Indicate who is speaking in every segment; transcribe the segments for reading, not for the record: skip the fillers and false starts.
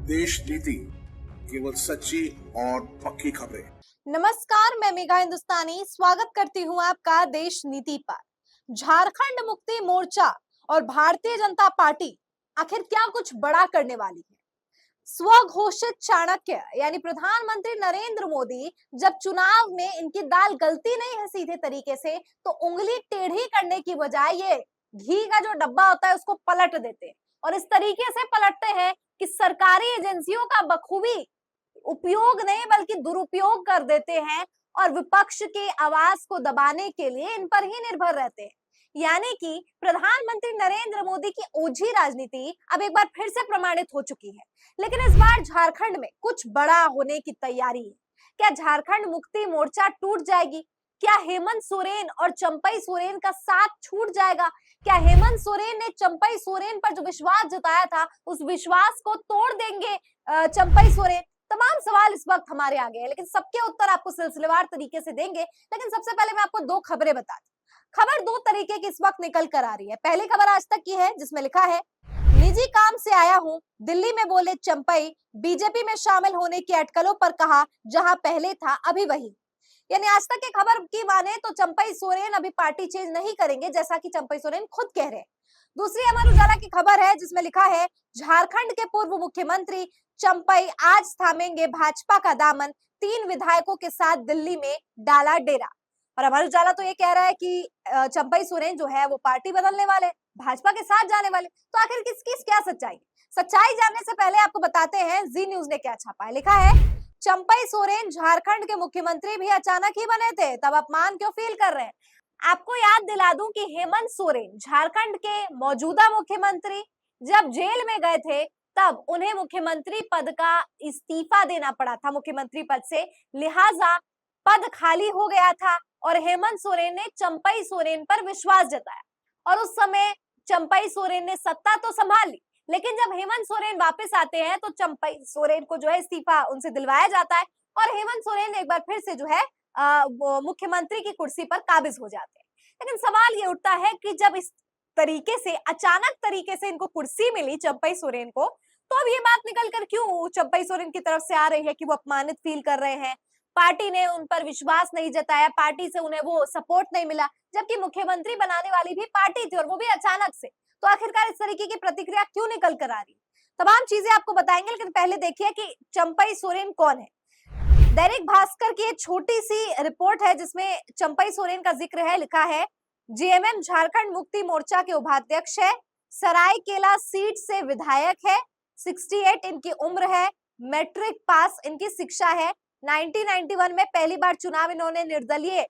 Speaker 1: देश नीति, केवल सच्ची और पक्की खबरें।
Speaker 2: नमस्कार, मैं मेघा हिंदुस्तानी स्वागत करती हूँ आपका देश नीति पर। झारखंड मुक्ति मोर्चा और भारतीय जनता पार्टी आखिर क्या कुछ बड़ा करने वाली है? स्वघोषित चाणक्य यानी प्रधानमंत्री नरेंद्र मोदी जब चुनाव में इनकी दाल गलती नहीं है सीधे तरीके से, तो उंगली टेढ़ी करने की बजाय ये घी का जो डब्बा होता है उसको पलट देते हैं और इस तरीके से पलटते हैं कि सरकारी एजेंसियों का बखूबी उपयोग नहीं बल्कि दुरुपयोग कर देते हैं और विपक्ष की आवाज को दबाने के लिए इन पर ही निर्भर रहते हैं। यानी कि प्रधानमंत्री नरेंद्र मोदी की ओझी राजनीति अब एक बार फिर से प्रमाणित हो चुकी है, लेकिन इस बार झारखंड में कुछ बड़ा होने की तैयारी है। क्या झारखंड मुक्ति मोर्चा टूट जाएगी? क्या हेमंत सोरेन और चंपई सोरेन का साथ छूट जाएगा? क्या हेमंत सोरेन ने चंपई सोरेन पर जो विश्वास जताया था उस विश्वास को तोड़ देंगे चंपई सोरेन? तमाम सवाल इस वक्त हमारे आगे हैं, लेकिन सबके उत्तर आपको सिलसिलेवार तरीके से देंगे। लेकिन सबसे पहले मैं आपको दो खबरें बता दूं। खबर दो तरीके की इस वक्त निकल कर आ रही है। पहली खबर आज तक की है जिसमें लिखा है, निजी काम से आया हूं, दिल्ली में बोले चंपई, बीजेपी में शामिल होने की अटकलों पर कहा जहां पहले था अभी वही। यानी आज तक की खबर की माने तो चंपई सोरेन अभी पार्टी चेंज नहीं करेंगे, जैसा कि चंपई सोरेन खुद कह रहे हैं। दूसरी अमर उजाला की खबर है जिसमें लिखा है, झारखंड के पूर्व मुख्यमंत्री चंपई आज थामेंगे भाजपा का दामन, 3 विधायकों के साथ दिल्ली में डाला डेरा। और अमर उजाला तो ये कह रहा है कि चंपई सोरेन जो है वो पार्टी बदलने वाले, भाजपा के साथ जाने वाले। तो आखिर किसकी क्या सच्चाई? सच्चाई जानने से पहले आपको बताते हैं जी न्यूज ने क्या छापा है। लिखा है, चंपई सोरेन झारखंड के मुख्यमंत्री भी अचानक ही बने थे, तब अपमान क्यों फील कर रहे हैं? आपको याद दिला दूं कि हेमंत सोरेन झारखंड के मौजूदा मुख्यमंत्री जब जेल में गए थे तब उन्हें मुख्यमंत्री पद का इस्तीफा देना पड़ा था मुख्यमंत्री पद से, लिहाजा पद खाली हो गया था और हेमंत सोरेन ने चंपई सोरेन पर विश्वास जताया और उस समय चंपई सोरेन ने सत्ता तो संभाल ली, लेकिन जब हेमंत सोरेन वापस आते हैं तो चंपई सोरेन को जो है इस्तीफा उनसे दिलवाया जाता है और हेमंत सोरेन एक बार फिर से जो है मुख्यमंत्री की कुर्सी पर काबिज हो जाते हैं। लेकिन सवाल ये उठता है कि जब इस तरीके से अचानक तरीके से इनको कुर्सी मिली चंपई सोरेन को, तो अब ये बात निकल कर क्यों चंपई सोरेन की तरफ से आ रही है कि वो अपमानित फील कर रहे हैं, पार्टी ने उन पर विश्वास नहीं जताया, पार्टी से उन्हें वो सपोर्ट नहीं मिला, जबकि मुख्यमंत्री बनाने वाली भी पार्टी थी और वो भी अचानक से। तो आखिरकार इस तरीके की प्रतिक्रिया क्यों निकल कर आ रही है? तमाम चीजें आपको बताएंगे, लेकिन पहले देखिए कि चंपई सोरेन कौन है। दैनिक भास्कर की एक छोटी सी रिपोर्ट है जिसमें चंपई सोरेन का जिक्र है। लिखा है, जेएमएम झारखंड मुक्ति मोर्चा के उपाध्यक्ष है, सरायकेला सीट से विधायक है, 68 इनकी उम्र है, मैट्रिक पास इनकी शिक्षा है। 1991 में पहली बार चुनाव इन्होंने निर्दलीय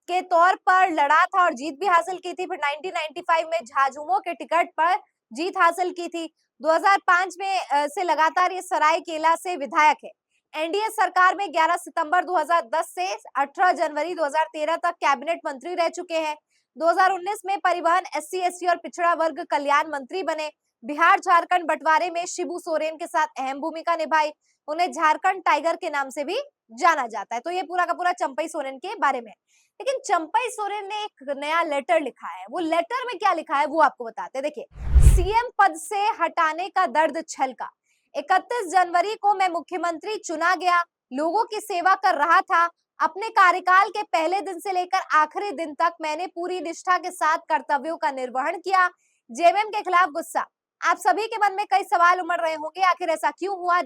Speaker 2: के तौर पर लड़ा था और जीत भी हासिल की थी। फिर 1995 में झाझुमो के टिकट पर जीत हासिल की थी। 2005 में से लगातार ये सरायकेला से विधायक है। एनडीए सरकार में 11 सितंबर 2010 से 18 जनवरी 2013 तक कैबिनेट मंत्री रह चुके हैं। 2019 में परिवहन, एससी/एसटी और पिछड़ा वर्ग कल्याण मंत्री बने। बिहार झारखंड बंटवारे में शिबू सोरेन के साथ अहम भूमिका निभाई। उन्हें झारखंड टाइगर के नाम से भी जाना जाता है। तो ये पूरा का पूरा चंपई सोरेन के बारे में। लेकिन चंपई सोरेन ने एक नया लेटर लिखा है। वो लेटर में क्या लिखा है वो आपको बताते हैं। देखिए, सीएम पद से हटाने का दर्द छलका, 31 जनवरी को मैं मुख्यमंत्री चुना गया, लोगों की सेवा कर रहा था। अपने कार्यकाल के पहले दिन से लेकर आखिरी दिन तक मैंने पूरी निष्ठा के साथ कर्तव्यों का निर्वहन किया। जेएमएम के खिलाफ गुस्सा, आप सभी के मन में कई सवाल उमड़ रहे होंगे, आखिर ऐसा क्यों हुआ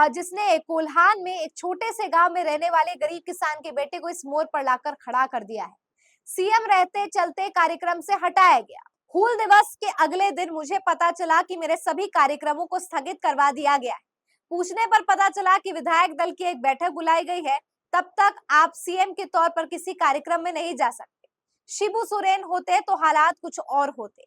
Speaker 2: जिसने कोल्हान में एक छोटे से गांव में रहने वाले गरीब किसान के बेटे को इस मोड़ पर लाकर खड़ा कर दिया है। सीएम रहते चलते कार्यक्रम से हटाया गया। हूल दिवस के अगले दिन मुझे पता चला कि मेरे सभी कार्यक्रमों को स्थगित करवा दिया गया है। पूछने पर पता चला कि विधायक दल की एक बैठक बुलाई गई है, तब तक आप सीएम के तौर पर किसी कार्यक्रम में नहीं जा सकते। शिबू सोरेन होते तो हालात कुछ और होते।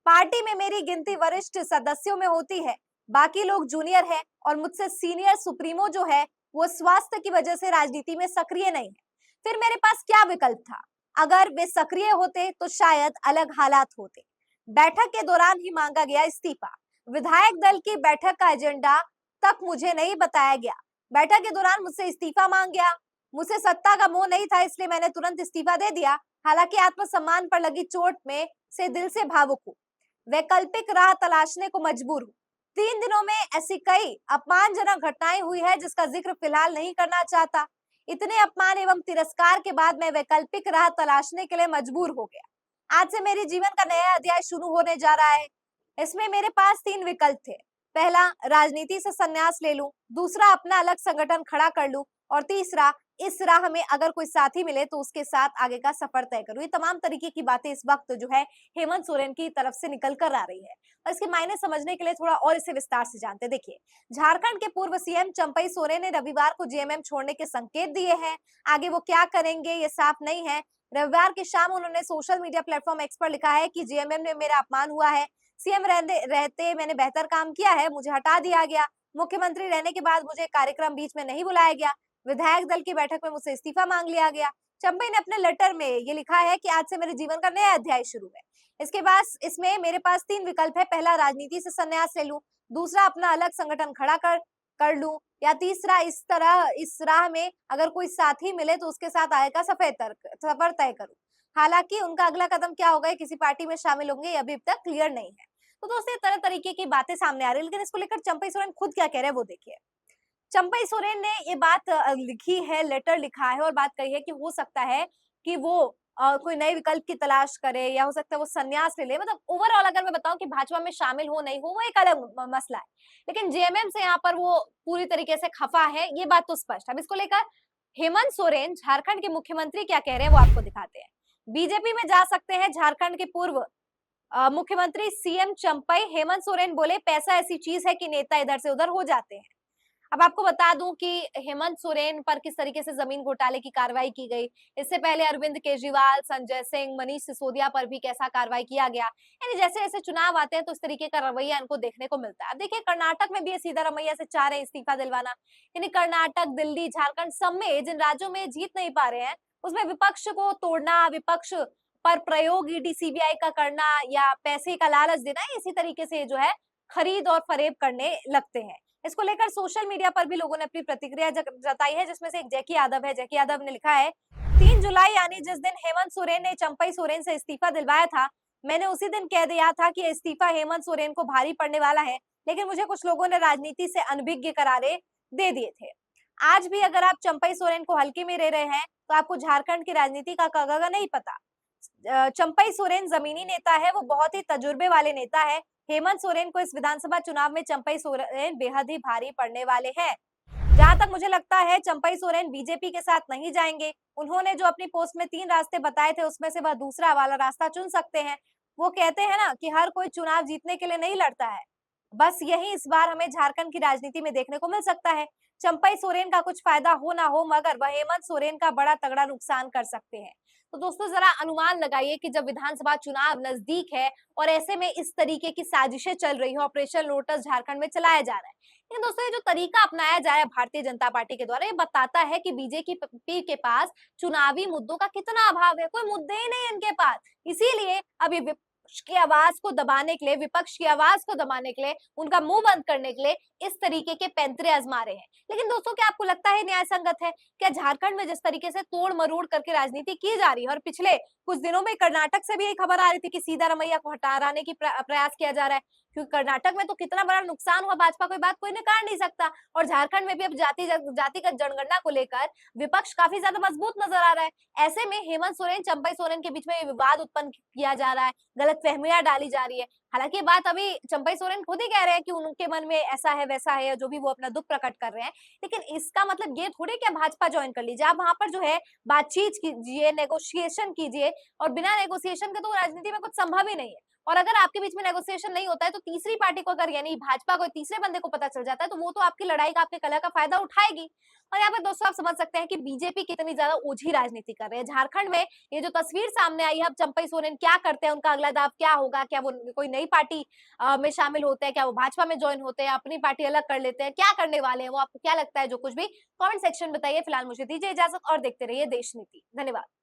Speaker 2: पार्टी में मेरी गिनती वरिष्ठ सदस्यों में होती है, बाकी लोग जूनियर है और मुझसे सीनियर सुप्रीमो जो है वो स्वास्थ्य की वजह से राजनीति में सक्रिय नहीं है। फिर मेरे पास क्या विकल्प था? अगर वे सक्रिय होते तो शायद अलग हालात होते। बैठक के दौरान ही मांगा गया इस्तीफा। विधायक दल की बैठक का एजेंडा तक मुझे नहीं बताया गया। बैठक के दौरान मुझसे इस्तीफा मांग गया। मुझसे सत्ता का मोह नहीं था, इसलिए मैंने तुरंत इस्तीफा दे दिया। हालांकि आत्मसम्मान पर लगी चोट में से दिल से भावुक हूँ, वैकल्पिक राह तलाशने को मजबूर हूँ। 3 दिनों में ऐसी कई अपमानजनक घटनाएं हुई है जिसका जिक्र फिलहाल नहीं करना चाहता। इतने अपमान एवं तिरस्कार के बाद मैं वैकल्पिक राह तलाशने के लिए मजबूर हो गया। आज से मेरे जीवन का नया अध्याय शुरू होने जा रहा है। इसमें मेरे पास 3 विकल्प थे। पहला, राजनीति से संन्यास ले लूं, दूसरा, अपना अलग संगठन खड़ा कर लूं, और तीसरा, इस राह में अगर कोई साथी मिले तो उसके साथ आगे का सफर तय करूं। ये तमाम तरीके की बातें इस वक्त जो है हेमंत सोरेन की तरफ से निकल कर आ रही है। और इसके मायने समझने के लिए थोड़ा और इसे विस्तार से जानते हैं। देखिए, झारखंड के पूर्व सीएम चंपई सोरेन ने रविवार को जेएमएम छोड़ने के संकेत दिए हैं। आगे वो क्या करेंगे ये साफ नहीं है। रविवार की शाम उन्होंने सोशल मीडिया प्लेटफॉर्म एक्स पर लिखा है कि जेएमएम में मेरा अपमान हुआ है। सीएम रहते मैंने बेहतर काम किया है, मुझे हटा दिया गया। मुख्यमंत्री रहने के बाद मुझे कार्यक्रम बीच में नहीं बुलाया गया। विधायक दल की बैठक में मुझसे इस्तीफा मांग लिया गया। चंपई ने अपने लेटर में ये लिखा है कि आज से मेरे जीवन का नया अध्याय शुरू है। इसके बाद इसमें मेरे पास 3 विकल्प है। पहला, राजनीति से संन्यास ले लूं, दूसरा, अपना अलग संगठन खड़ा कर लूं, या तीसरा, इस राह में अगर कोई साथी मिले तो उसके साथ आगे का सफर तय करूं। हालांकि उनका अगला कदम क्या होगा, किसी पार्टी में शामिल होंगे, ये अभी तक क्लियर नहीं है। तो दोस्तों, तरह तरीके की बातें सामने आ रही है, लेकिन इसको लेकर चंपई सोरेन खुद क्या कह रहे हैं वो देखिए। चंपई सोरेन ने ये बात लिखी है, लेटर लिखा है और बात कही है कि हो सकता है कि वो कोई नए विकल्प की तलाश करे, या हो सकता है वो संन्यास ले ले। मतलब ओवरऑल अगर मैं बताऊं कि भाजपा में शामिल हो नहीं हो वो एक अलग मसला है, लेकिन जेएमएम से यहाँ पर वो पूरी तरीके से खफा है, ये बात तो स्पष्ट है। अब इसको लेकर हेमंत सोरेन, झारखंड के मुख्यमंत्री, क्या कह रहे हैं वो आपको दिखाते हैं। बीजेपी में जा सकते हैं झारखंड के पूर्व मुख्यमंत्री सीएम चंपई। हेमंत सोरेन बोले, पैसा ऐसी चीज है कि नेता इधर से उधर हो जाते हैं। अब आपको बता दूं कि हेमंत सोरेन पर किस तरीके से जमीन घोटाले की कार्रवाई की गई। इससे पहले अरविंद केजरीवाल, संजय सिंह, मनीष सिसोदिया पर भी कैसा कार्रवाई किया गया। यानी जैसे जैसे चुनाव आते हैं तो इस तरीके का रवैया इनको देखने को मिलता है। अब देखिए, कर्नाटक में भी ये सीधा रवैया से चाह रहे हैं इस्तीफा दिलवाना। यानी कर्नाटक, दिल्ली, झारखंड सब में जिन राज्यों में जीत नहीं पा रहे हैं उसमें विपक्ष को तोड़ना, विपक्ष पर प्रयोग ईडी सीबीआई का करना या पैसे का लालच देना, इसी तरीके से जो है खरीद और फरेब करने लगते हैं। इसको लेकर सोशल मीडिया पर भी लोगों ने अपनी प्रतिक्रिया जताई है, जिसमें से एक जैकी यादव है। जैकी यादव ने लिखा है, 3 जुलाई यानी जिस दिन हेमंत सोरेन ने चंपई सोरेन से इस्तीफा दिलवाया था, मैंने उसी दिन कह दिया था कि इस्तीफा हेमंत सोरेन को भारी पड़ने वाला है, लेकिन मुझे कुछ लोगों ने राजनीति से अनभिज्ञ करारे दे दिए थे। आज भी अगर आप चंपई सोरेन को हल्के में ले रहे हैं तो आपको झारखंड की राजनीति का कगागा नहीं पता। चंपई सोरेन जमीनी नेता है, वो बहुत ही तजुर्बे वाले नेता है। हेमंत सोरेन को इस विधानसभा चुनाव में चंपई सोरेन बेहद ही भारी पड़ने वाले हैं। जहां तक मुझे लगता है चंपई सोरेन बीजेपी के साथ नहीं जाएंगे। उन्होंने जो अपनी पोस्ट में 3 रास्ते बताए थे उसमें से वह दूसरा वाला रास्ता चुन सकते हैं। वो कहते हैं ना कि हर कोई चुनाव जीतने के लिए नहीं लड़ता है। बस यही इस बार हमें झारखंड की राजनीति में देखने को मिल सकता है। चंपई सोरेन का कुछ फायदा हो ना हो, मगर वह हेमंत सोरेन का बड़ा तगड़ा नुकसान कर सकते हैं। तो दोस्तों, जरा अनुमान लगाइए कि जब विधानसभा चुनाव नजदीक है और ऐसे में इस तरीके की साजिशें चल रही हैं, ऑपरेशन लोटस झारखंड में चलाया जा रहा है। लेकिन दोस्तों, ये जो तरीका अपनाया जा रहा है भारतीय जनता पार्टी के द्वारा, ये बताता है कि बीजेपी के पास चुनावी मुद्दों का कितना अभाव है। कोई मुद्दे ही नहीं है इनके पास। इसीलिए अब ये विपक्ष की आवाज को दबाने के लिए, विपक्ष की आवाज को दबाने के लिए, उनका मुंह बंद करने के लिए इस तरीके के पैंतरे आजमा रहे हैं। लेकिन दोस्तों, क्या आपको लगता है न्याय संगत है? क्या झारखंड में जिस तरीके से तोड़ मरोड़ करके राजनीति की जा रही है, और पिछले कुछ दिनों में कर्नाटक से भी एक खबर आ रही थी कि सीतारमैया को हटाने की प्रयास किया जा रहा है, क्योंकि कर्नाटक में तो कितना बड़ा नुकसान हुआ भाजपा को, बात कोई नकार नहीं सकता। और झारखंड में भी अब जातिगत जनगणना को लेकर विपक्ष काफी ज्यादा मजबूत नजर आ रहा है। ऐसे में हेमंत सोरेन, चंपई सोरेन के बीच में ये विवाद उत्पन्न किया जा रहा है, गलतफहमियां डाली जा रही है। हालांकि ये बात अभी चंपई सोरेन खुद ही कह रहे हैं कि उनके मन में ऐसा है वैसा है, जो भी वो अपना दुख प्रकट कर रहे हैं। लेकिन इसका मतलब ये थोड़ी कि भाजपा ज्वाइन कर लीजिए। आप वहां पर जो है बातचीत कीजिए, नेगोशिएशन कीजिए, और बिना नेगोशिएशन के तो राजनीति में कुछ संभव ही नहीं है। और अगर आपके बीच में नेगोशिएशन नहीं होता है तो तीसरी पार्टी को, अगर यानी भाजपा को तीसरे बंदे को पता चल जाता है, तो वो तो आपकी लड़ाई का, आपके कलह का फायदा उठाएगी। और यहाँ पर दोस्तों, आप समझ सकते हैं कि बीजेपी कितनी ज्यादा ओझी राजनीति कर रहे हैं। झारखंड में ये जो तस्वीर सामने आई है, अब चंपई सोरेन क्या करते हैं, उनका अगला दाव क्या होगा? क्या वो कोई नई पार्टी में शामिल होते हैं? क्या वो भाजपा में ज्वाइन होते हैं? अपनी पार्टी अलग कर लेते हैं? क्या करने वाले हैं वो? आपको क्या लगता है? जो कुछ भी कमेंट सेक्शन में बताइए। फिलहाल मुझे दीजिए इजाजत और देखते रहिए देश नीति। धन्यवाद।